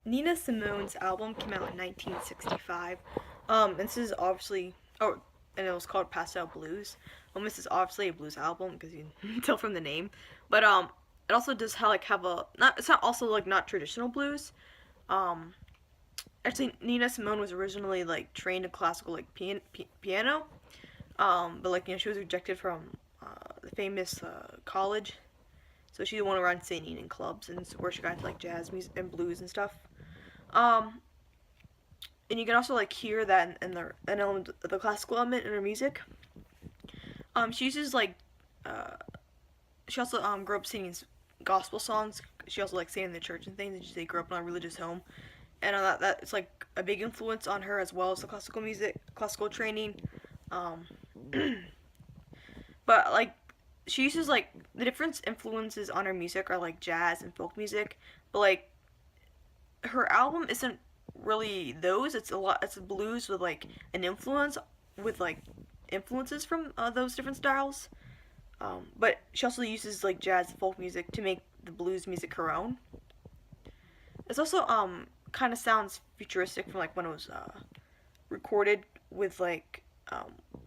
Nina Simone's album came out in 1965. And this is obviously, and it was called Pastel Blues. This is obviously a blues album because you can tell from the name. But it also does have a not. It's not also like not traditional blues. Um, Actually, Nina Simone was originally like trained in classical like piano. But she was rejected from the famous college, so she went around singing in clubs and where she got into like jazz music and blues and stuff. Um, and you can also like hear that in an element, the classical element in her music. She uses uh, she also grew up singing gospel songs. She also like sang in the church and things. And she grew up in a religious home, and that it's like a big influence on her as well as the classical music, classical training. Um, but like she uses like the different influences on her music are like jazz and folk music, but like her album isn't really those. It's a lot. It's blues with like an influence with like influences from those different styles. But she also uses like jazz and folk music to make the blues music her own. It's also kind of sounds futuristic from like when it was recorded with like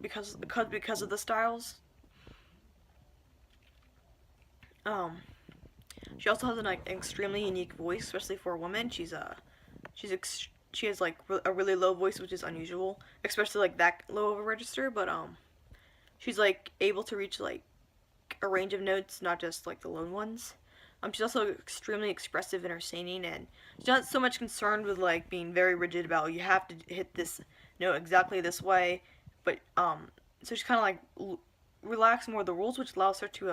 because of the styles. Um, she also has like an extremely unique voice, especially for a woman. She has like a really low voice, which is unusual, especially like that low of a register. But she's like able to reach like a range of notes, not just like the low ones. She's also extremely expressive in her singing, and she's not so much concerned with like being very rigid about you have to hit this note exactly this way, but so she's kind of like relax more of the rules, which allows her to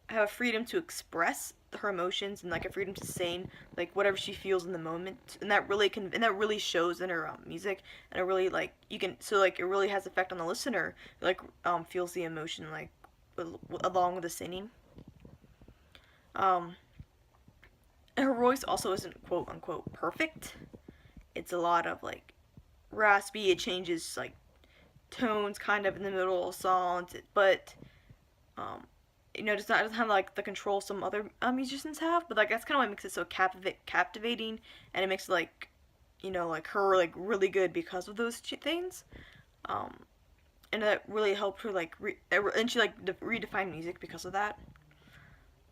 have a freedom to express her emotions and like a freedom to sing like whatever she feels in the moment, and that really shows in her music, and it really like you can so like it really has effect on the listener, like feels the emotion like along with the singing. um Her voice also isn't quote unquote perfect. It's a lot of like raspy. It changes like tones kind of in the middle of songs, but um it doesn't have like the control some other musicians have, but like that's kind of what makes it so captivating, and it makes it like like her like really good because of those things. Um, and that really helped her like and she like redefined music because of that.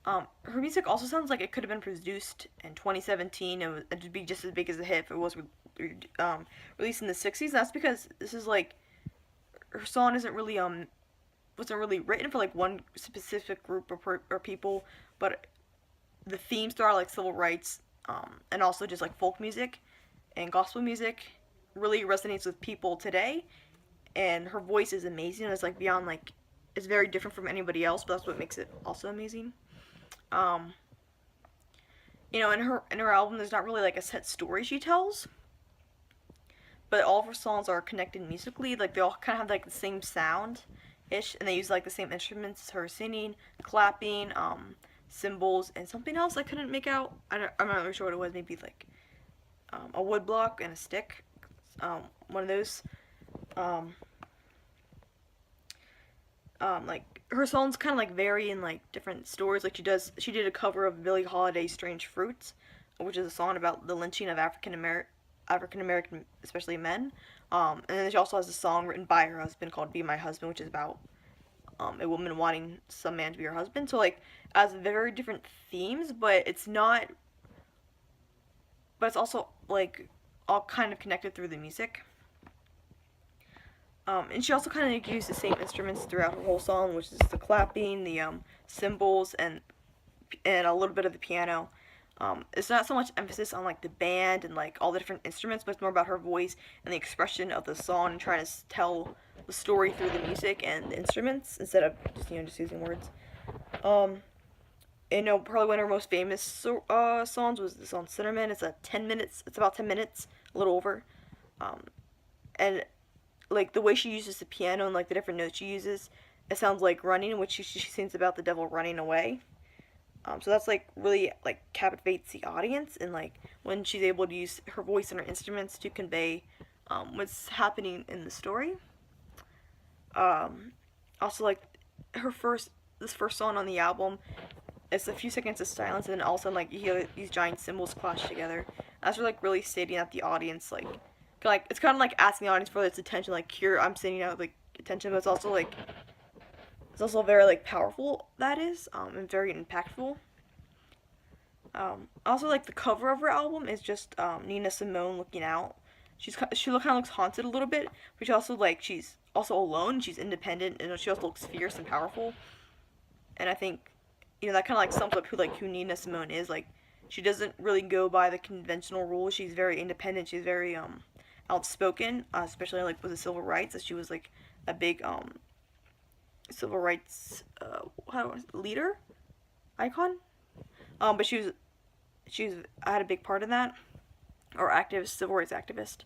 Her music also sounds like it could have been produced in 2017 and it'd be just as big as a hit if it was released in the 60s. That's because this is like her song isn't really wasn't really written for like one specific group or people, but the themes are like civil rights, and also just like folk music and gospel music really resonates with people today. And her voice is amazing. It's like beyond like it's very different from anybody else, but that's what makes it also amazing. Um, in her album, there's not really like a set story she tells, but all of her songs are connected musically. Like they all kind of have like the same sound ish, and they use like the same instruments as her singing, clapping, cymbals, and something else I couldn't make out. I'm not really sure what it was. Maybe like a wood block and a stick. One of those. Um, like her songs kind of like vary in like different stories. Like she did a cover of Billie Holiday's "Strange Fruits," which is a song about the lynching of African American, especially men. And then she also has a song written by her husband called "Be My Husband," which is about a woman wanting some man to be her husband. So like, has very different themes, but it's not. But it's also like all kind of connected through the music. And she also kind of used the same instruments throughout her whole song, which is the clapping, the cymbals, and a little bit of the piano. It's not so much emphasis on like the band and like all the different instruments, but it's more about her voice and the expression of the song and trying to tell the story through the music and the instruments instead of just using words. Um, Probably one of her most famous songs was the song "Cinnamon." It's a 10 minutes. It's about 10 minutes, a little over. Um, and like the way she uses the piano and like the different notes she uses, it sounds like running, which she sings about the devil running away. So that's like really like captivates the audience, and like when she's able to use her voice and her instruments to convey what's happening in the story. Um, Also like her first this first song on the album, it's a few seconds of silence, and then all of a sudden like you hear these giant cymbals clash together. That's like really stating that the audience like it's kind of like asking the audience for its attention. Like here, I'm sitting out like attention, but it's also very like powerful. That is and very impactful. Also, like the cover of her album is just Nina Simone looking out. She kind of looks haunted a little bit, but she's also alone. She's independent, and she also looks fierce and powerful. And I think that kind of like sums up who Nina Simone is. Like she doesn't really go by the conventional rules. She's very independent. She's very outspoken, especially like with the civil rights. As she was like a big civil rights leader icon. But she was had a big part in that, or activist, civil rights activist.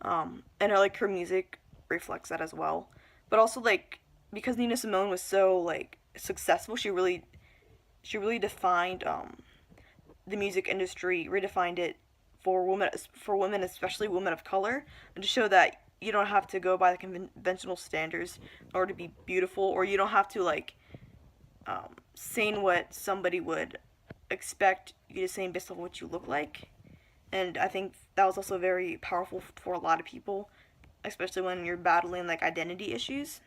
And her music reflects that as well. But also like because Nina Simone was so like successful, she really defined the music industry, redefined it for women, especially women of color, and to show that you don't have to go by the conventional standards in order to be beautiful, or you don't have to sing what somebody would expect you to sing based on what you look like. And I think that was also very powerful for a lot of people, especially when you're battling like identity issues.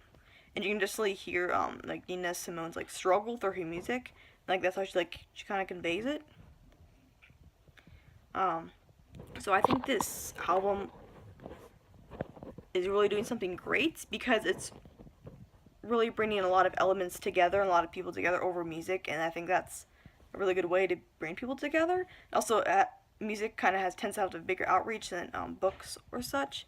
And you can just like hear like Nina Simone's like struggle through her music. Like that's how she kind of conveys it. So I think this album is really doing something great because it's really bringing a lot of elements together and a lot of people together over music, and I think that's a really good way to bring people together. Also, music kind of tends to have a bigger outreach than books or such,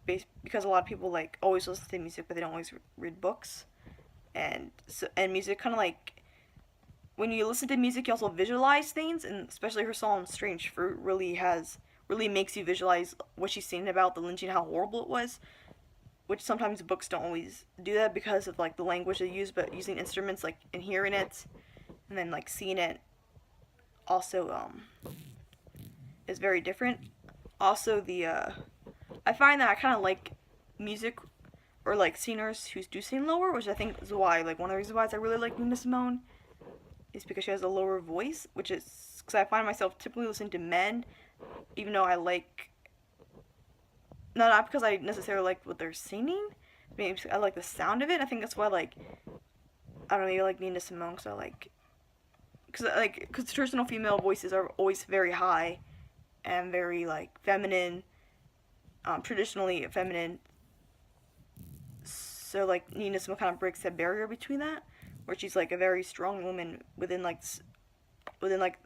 because a lot of people like always listen to music, but they don't always read books, and music kind of like when you listen to music, you also visualize things, and especially her song "Strange Fruit" really makes you visualize what she's singing about the lynching, how horrible it was, which sometimes books don't always do that because of like the language they use, but using instruments like and hearing it and then like seeing it also is very different. Also I find that I kind of like music or like singers who do sing lower, which I think is why like one of the reasons why I really like Nina Simone is because she has a lower voice, which is because I find myself typically listening to men, even though I like not because I necessarily like what they're singing. Maybe I like the sound of it. I think that's why I don't know, maybe I like Nina Simone because I like because traditional female voices are always very high and very like feminine, traditionally feminine. So like Nina Simone kind of breaks that barrier between that, where she's like a very strong woman within like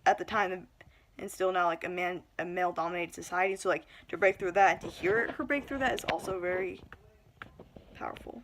at the time and still now like a male dominated society. So like to break through that and to hear her break through that is also very powerful.